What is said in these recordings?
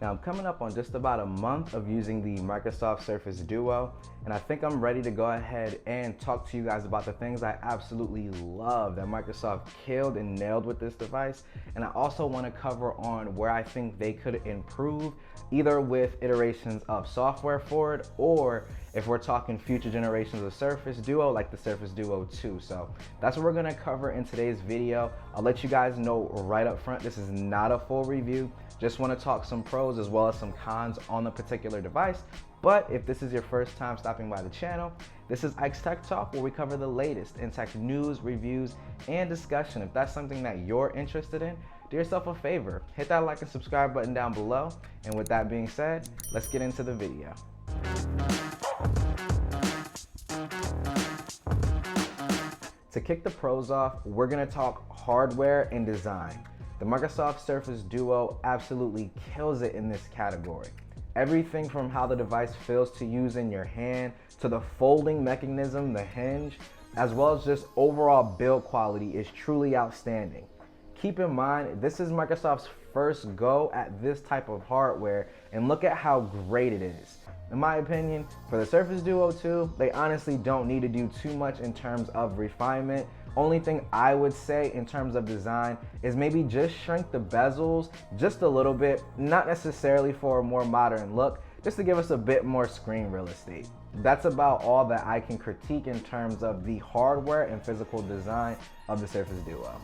Now I'm coming up on just about a month of using the Microsoft Surface Duo, and I think I'm ready to go ahead and talk to you guys about the things I absolutely love that Microsoft killed and nailed with this device. And I also want to cover on where I think they could improve, either with iterations of software for it, or if we're talking future generations of Surface Duo, like the Surface Duo 2. So that's what we're gonna cover in today's video. I'll let you guys know right up front, this is not a full review. Just wanna talk some pros as well as some cons on the particular device. But if this is your first time stopping by the channel, this is Ike's Tech Talk, where we cover the latest in tech news, reviews, and discussion. If that's something that you're interested in, do yourself a favor, hit that like and subscribe button down below. And with that being said, let's get into the video. To kick the pros off, we're gonna talk hardware and design. The Microsoft Surface Duo absolutely kills it in this category. Everything from how the device feels to use in your hand, to the folding mechanism, the hinge, as well as just overall build quality is truly outstanding. Keep in mind, this is Microsoft's first go at this type of hardware, and look at how great it is. In my opinion, for the Surface Duo 2, they honestly don't need to do too much in terms of refinement. Only thing I would say in terms of design is maybe just shrink the bezels just a little bit, not necessarily for a more modern look, just to give us a bit more screen real estate. That's about all that I can critique in terms of the hardware and physical design of the Surface Duo.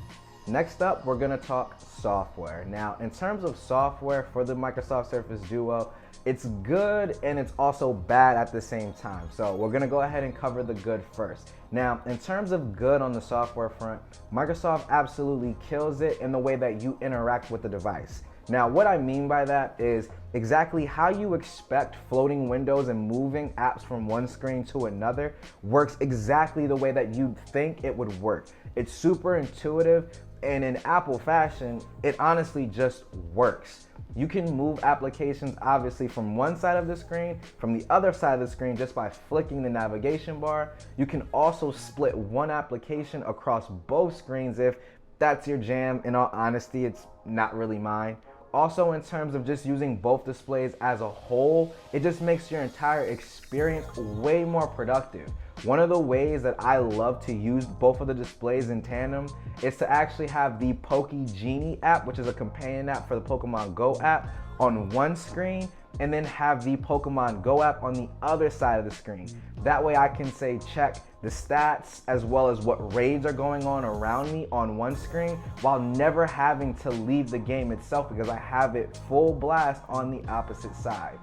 Next up, we're gonna talk software. Now, in terms of software for the Microsoft Surface Duo, it's good and it's also bad at the same time. So we're gonna go ahead and cover the good first. Now, in terms of good on the software front, Microsoft absolutely kills it in the way that you interact with the device. Now, what I mean by that is exactly how you expect floating windows and moving apps from one screen to another works exactly the way that you'd think it would work. It's super intuitive, and in Apple fashion, it honestly just works. You can move applications obviously from one side of the screen, from the other side of the screen just by flicking the navigation bar. You can also split one application across both screens if that's your jam. In all honesty, it's not really mine. Also, in terms of just using both displays as a whole, it just makes your entire experience way more productive. One of the ways that I love to use both of the displays in tandem is to actually have the Poke Genie app, which is a companion app for the Pokemon Go app, on one screen, and then have the Pokemon Go app on the other side of the screen. That way I can say check the stats as well as what raids are going on around me on one screen while never having to leave the game itself because I have it full blast on the opposite side.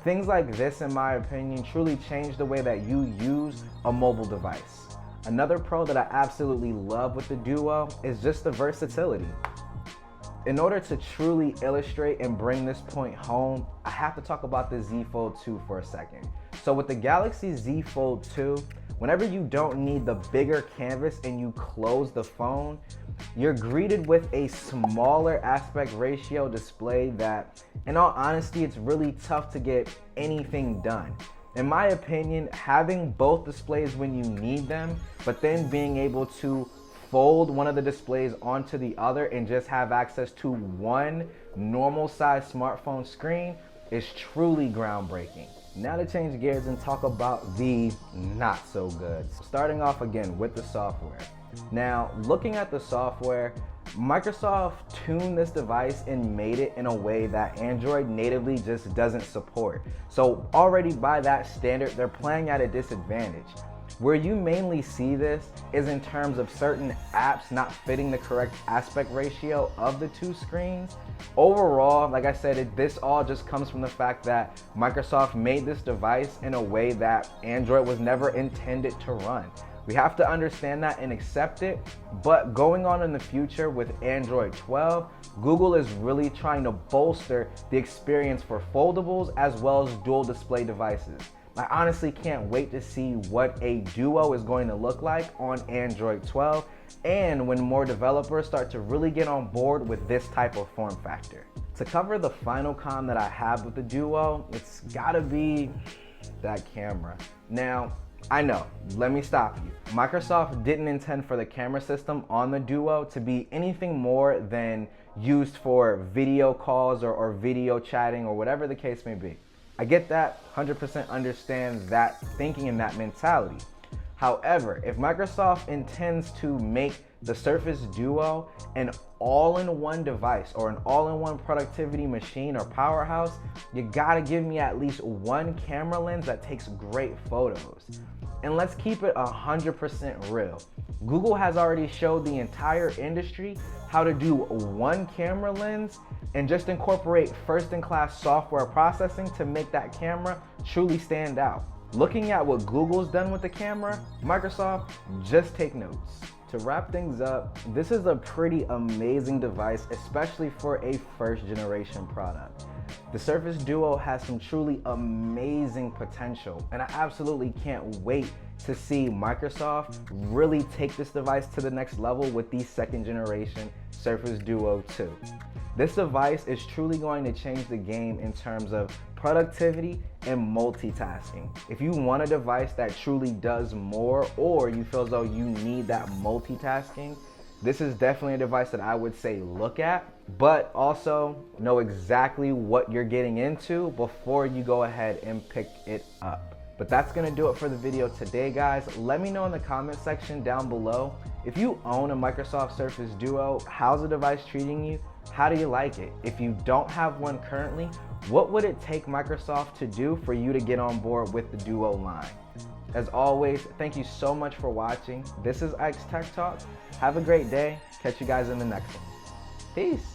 Things like this, in my opinion, truly change the way that you use a mobile device. Another pro that I absolutely love with the Duo is just the versatility. In order to truly illustrate and bring this point home, I have to talk about the Z Fold 2 for a second. So with the Galaxy Z Fold 2, whenever you don't need the bigger canvas and you close the phone, you're greeted with a smaller aspect ratio display that, in all honesty, it's really tough to get anything done. In my opinion, having both displays when you need them, but then being able to fold one of the displays onto the other and just have access to one normal size smartphone screen is truly groundbreaking. Now to change gears and talk about the not so good. Starting off again with the software. Now, looking at the software, Microsoft tuned this device and made it in a way that Android natively just doesn't support. So already by that standard, they're playing at a disadvantage. Where you mainly see this is in terms of certain apps not fitting the correct aspect ratio of the two screens. Overall, like I said, this all just comes from the fact that Microsoft made this device in a way that Android was never intended to run. We have to understand that and accept it, but going on in the future with Android 12, Google is really trying to bolster the experience for foldables as well as dual display devices. I honestly can't wait to see what a Duo is going to look like on Android 12 and when more developers start to really get on board with this type of form factor. To cover the final con that I have with the Duo, it's gotta be that camera. Now, I know, let me stop you. Microsoft didn't intend for the camera system on the Duo to be anything more than used for video calls or video chatting or whatever the case may be. I get that, 100% understand that thinking and that mentality. However, if Microsoft intends to make the Surface Duo an all-in-one device or an all-in-one productivity machine or powerhouse, you gotta give me at least one camera lens that takes great photos. And let's keep it 100% real. Google has already showed the entire industry how to do one camera lens and just incorporate first-in-class software processing to make that camera truly stand out. Looking at what Google's done with the camera, Microsoft, just take notes. To wrap things up, this is a pretty amazing device, especially for a first generation product. The Surface Duo has some truly amazing potential, and I absolutely can't wait to see Microsoft really take this device to the next level with the second generation Surface Duo 2. This device is truly going to change the game in terms of productivity and multitasking. If you want a device that truly does more, or you feel as though you need that multitasking, this is definitely a device that I would say look at, but also know exactly what you're getting into before you go ahead and pick it up. But that's gonna do it for the video today, guys. Let me know in the comment section down below, if you own a Microsoft Surface Duo, how's the device treating you? How do you like it? If you don't have one currently, what would it take Microsoft to do for you to get on board with the Duo line? As always, thank you so much for watching. This is Ike's Tech Talk. Have a great day. Catch you guys in the next one. Peace.